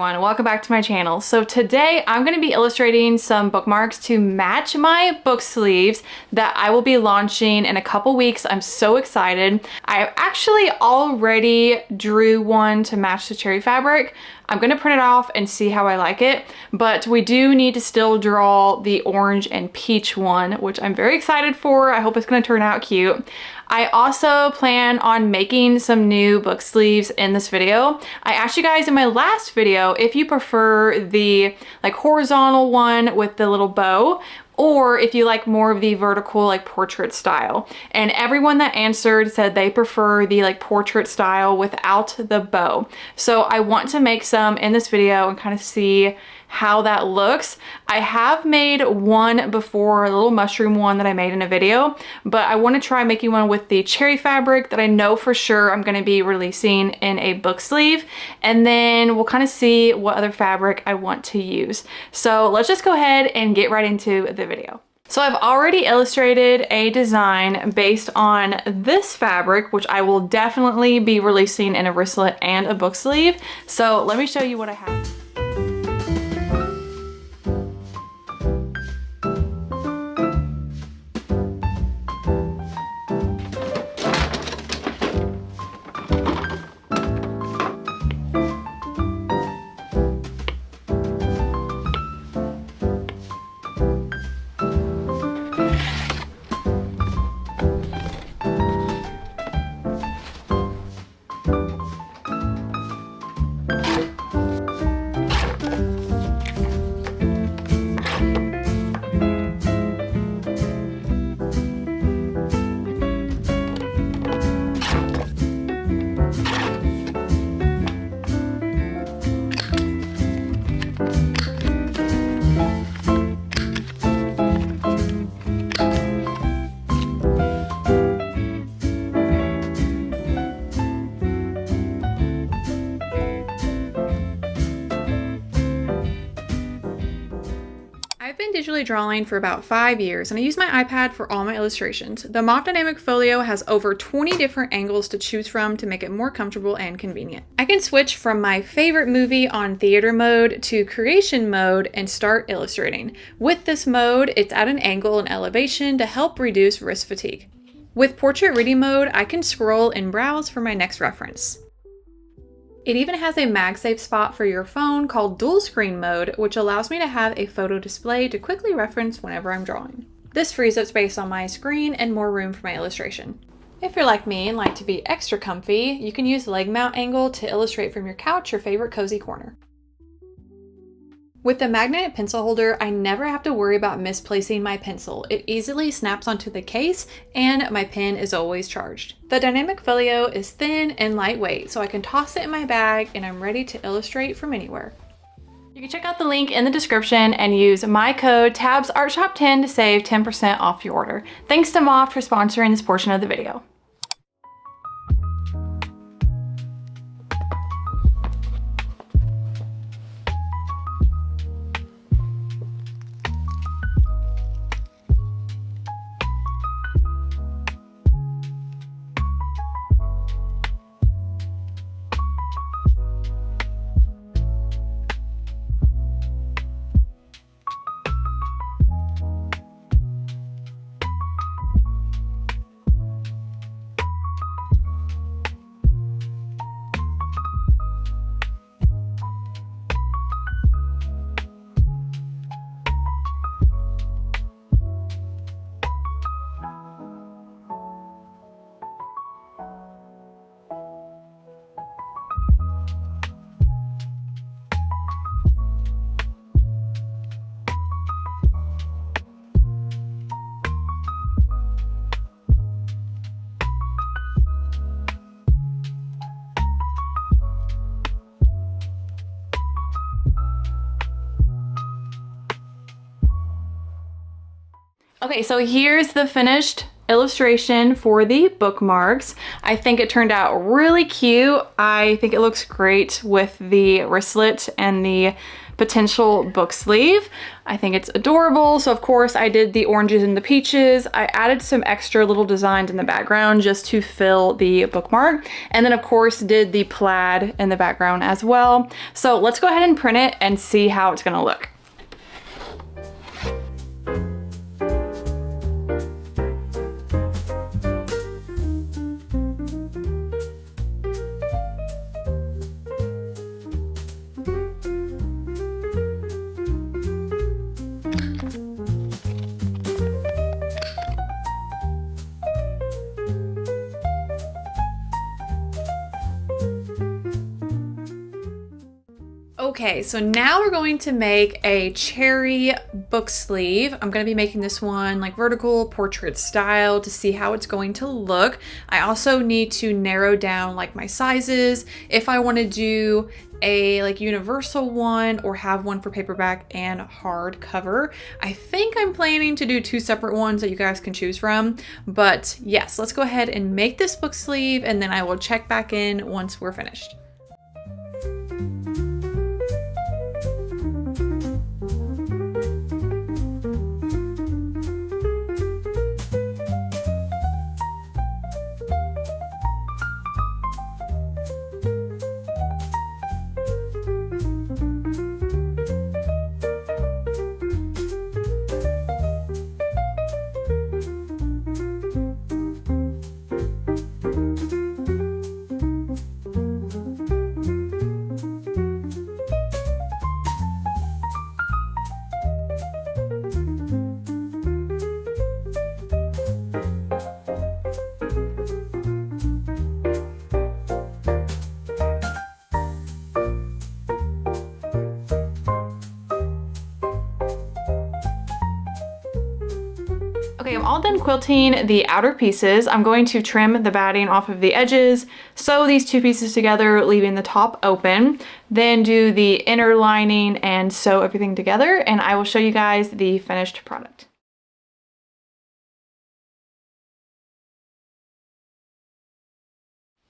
everyone, welcome back to my channel. So today I'm going to be illustrating some bookmarks to match my book sleeves that I will be launching in a couple weeks. I'm so excited. I actually already drew one to match the cherry fabric. I'm going to print it off and see how I like it, but we do need to still draw the orange and peach one, which I'm very excited for. I hope it's going to turn out cute. I also plan on making some new book sleeves in this video. I asked you guys in my last video if you prefer the like horizontal one with the little bow, or if you like more of the vertical like portrait style. And everyone that answered said they prefer the like portrait style without the bow. So I want to make some in this video and kind of see how that looks. I have made one before, a little mushroom one that I made in a video, but I want to try making one with the cherry fabric that I know for sure I'm going to be releasing in a book sleeve, and then we'll kind of see what other fabric I want to use. So let's just go ahead and get right into the video. So I've already illustrated a design based on this fabric, which I will definitely be releasing in a wristlet and a book sleeve. So let me show you what I have. I've been digitally drawing for about 5 years, and I use my iPad for all my illustrations. The Mock Dynamic Folio has over 20 different angles to choose from to make it more comfortable and convenient. I can switch from my favorite movie on theater mode to creation mode and start illustrating. With this mode, it's at an angle and elevation to help reduce wrist fatigue. With portrait reading mode, I can scroll and browse for my next reference. It even has a MagSafe spot for your phone called dual screen mode, which allows me to have a photo display to quickly reference whenever I'm drawing. This frees up space on my screen and more room for my illustration. If you're like me and like to be extra comfy, you can use the leg mount angle to illustrate from your couch or favorite cozy corner. With the magnetic pencil holder, I never have to worry about misplacing my pencil. It easily snaps onto the case and my pen is always charged. The Dynamic Folio is thin and lightweight, so I can toss it in my bag and I'm ready to illustrate from anywhere. You can check out the link in the description and use my code TABSARTSHOP10 to save 10% off your order. Thanks to Moft for sponsoring this portion of the video. Okay, so here's the finished illustration for the bookmarks. I think it turned out really cute. I think it looks great with the wristlet and the potential book sleeve. I think it's adorable. So of course I did the oranges and the peaches. I added some extra little designs in the background just to fill the bookmark. And then of course did the plaid in the background as well. So let's go ahead and print it and see how it's gonna look. Okay, so now we're going to make a cherry book sleeve. I'm going to be making this one like vertical portrait style to see how it's going to look. I also need to narrow down like my sizes if I want to do a like universal one or have one for paperback and hardcover. I think I'm planning to do 2 separate ones that you guys can choose from. But yes, let's go ahead and make this book sleeve and then I will check back in once we're finished. Okay, I'm all done quilting the outer pieces. I'm going to trim the batting off of the edges, sew these 2 pieces together, leaving the top open, then do the inner lining and sew everything together, and I will show you guys the finished product.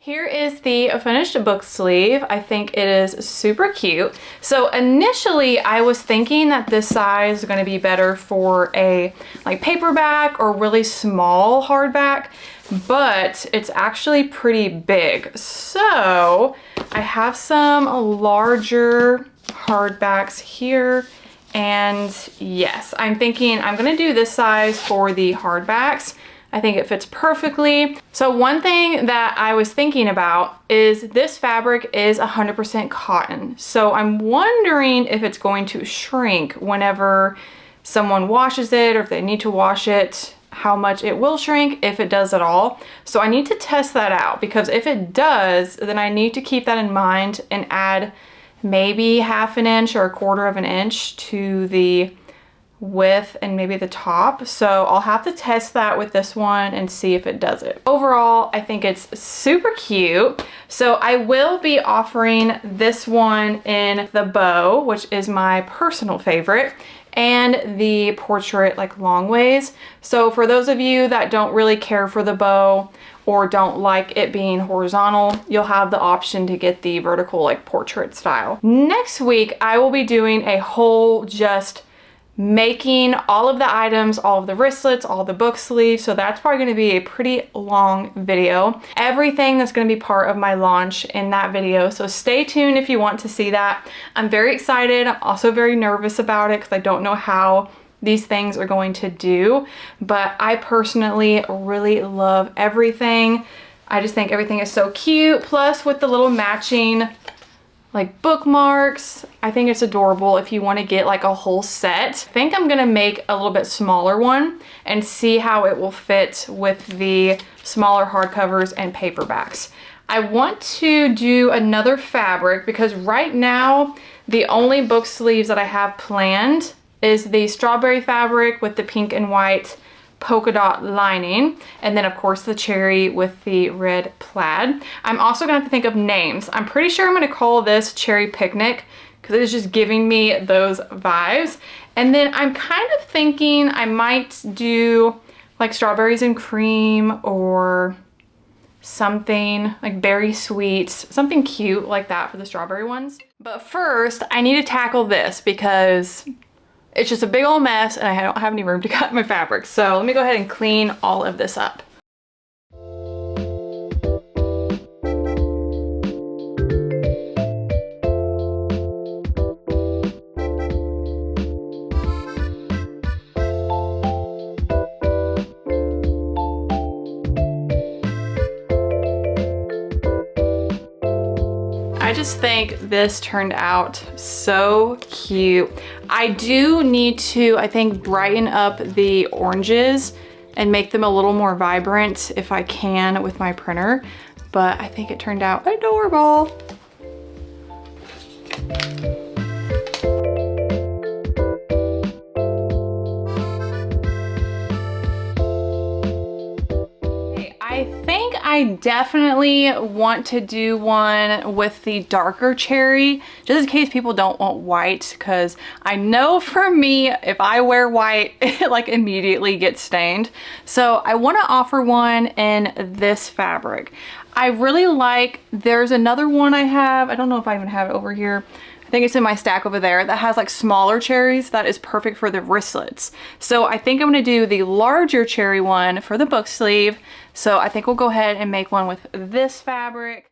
Here is the finished book sleeve. I think it is super cute. So initially I was thinking that this size is going to be better for a like paperback or really small hardback, but it's actually pretty big. So I have some larger hardbacks here. And yes, I'm thinking I'm going to do this size for the hardbacks. I think it fits perfectly. So one thing that I was thinking about is this fabric is 100% cotton. So I'm wondering if it's going to shrink whenever someone washes it or if they need to wash it, how much it will shrink, if it does at all. So I need to test that out because if it does, then I need to keep that in mind and add maybe 1/2 inch or 1/4 inch to the width and maybe the top. So I'll have to test that with this one and see if it does it. Overall, I think it's super cute. So I will be offering this one in the bow, which is my personal favorite, and the portrait like long ways. So for those of you that don't really care for the bow or don't like it being horizontal, you'll have the option to get the vertical like portrait style. Next week, I will be doing a whole just making all of the items, all of the wristlets, all the book sleeves. So that's probably going to be a pretty long video. Everything that's going to be part of my launch in that video. So stay tuned if you want to see that. I'm very excited. I'm also very nervous about it because I don't know how these things are going to do, but I personally really love everything. I just think everything is so cute. Plus with the little matching like bookmarks, I think it's adorable if you want to get like a whole set. I think I'm gonna make a little bit smaller one and see how it will fit with the smaller hardcovers and paperbacks. I want to do another fabric because right now the only book sleeves that I have planned is the strawberry fabric with the pink and white polka dot lining, and then of course the cherry with the red plaid. I'm also gonna have to think of names. I'm pretty sure I'm gonna call this Cherry Picnic because it is just giving me those vibes. And then I'm kind of thinking I might do like strawberries and cream or something like berry sweets, something cute like that for the strawberry ones. But first, I need to tackle this because it's just a big old mess and I don't have any room to cut my fabric. So let me go ahead and clean all of this up. I just think this turned out so cute. I do need to, I think, brighten up the oranges and make them a little more vibrant if I can with my printer, but I think it turned out adorable. I think I definitely want to do one with the darker cherry, just in case people don't want white, because I know for me, if I wear white, it like immediately gets stained. So I want to offer one in this fabric. I really like, there's another one I have, I don't know if I even have it over here. I think it's in my stack over there that has like smaller cherries that is perfect for the wristlets. So I think I'm gonna do the larger cherry one for the book sleeve. So I think we'll go ahead and make one with this fabric.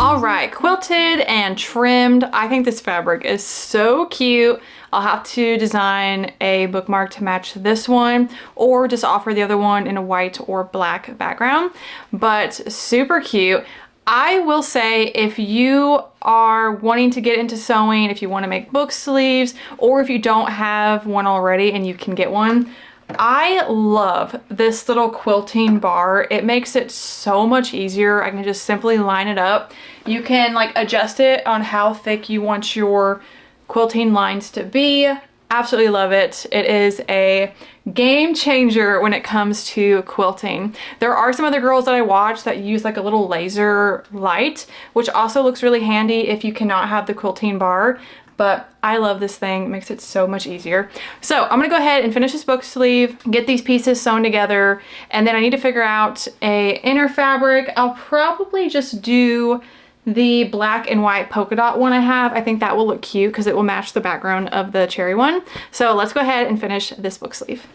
All right, quilted and trimmed. I think this fabric is so cute. I'll have to design a bookmark to match this one or just offer the other one in a white or black background, but super cute. I will say if you are wanting to get into sewing, if you want to make book sleeves, or if you don't have one already and you can get one, I love this little quilting bar. It makes it so much easier. I can just simply line it up. You can like adjust it on how thick you want your quilting lines to be. Absolutely love it. It is a game changer when it comes to quilting. There are some other girls that I watch that use like a little laser light, which also looks really handy if you cannot have the quilting bar. But I love this thing, it makes it so much easier. So I'm gonna go ahead and finish this book sleeve, get these pieces sewn together, and then I need to figure out a inner fabric. I'll probably just do the black and white polka dot one I have. I think that will look cute because it will match the background of the cherry one. So let's go ahead and finish this book sleeve.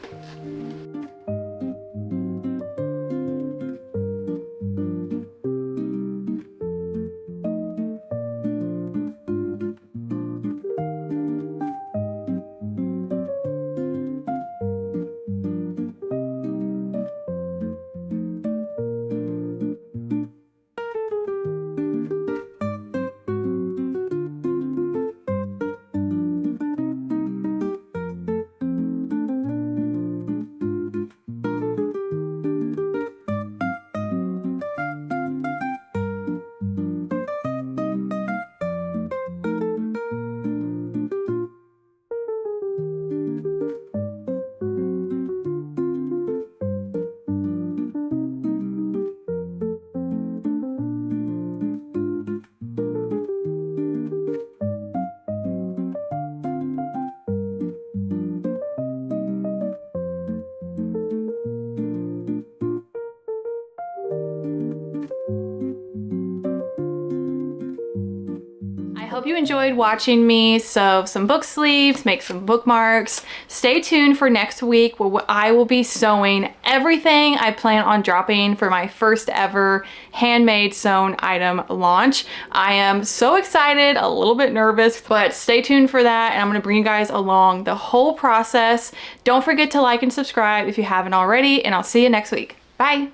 Hope you enjoyed watching me sew some book sleeves, make some bookmarks. Stay tuned for next week where I will be sewing everything I plan on dropping for my first ever handmade sewn item launch. I am so excited, a little bit nervous, but stay tuned for that and I'm gonna bring you guys along the whole process. Don't forget to like and subscribe if you haven't already, and I'll see you next week. Bye.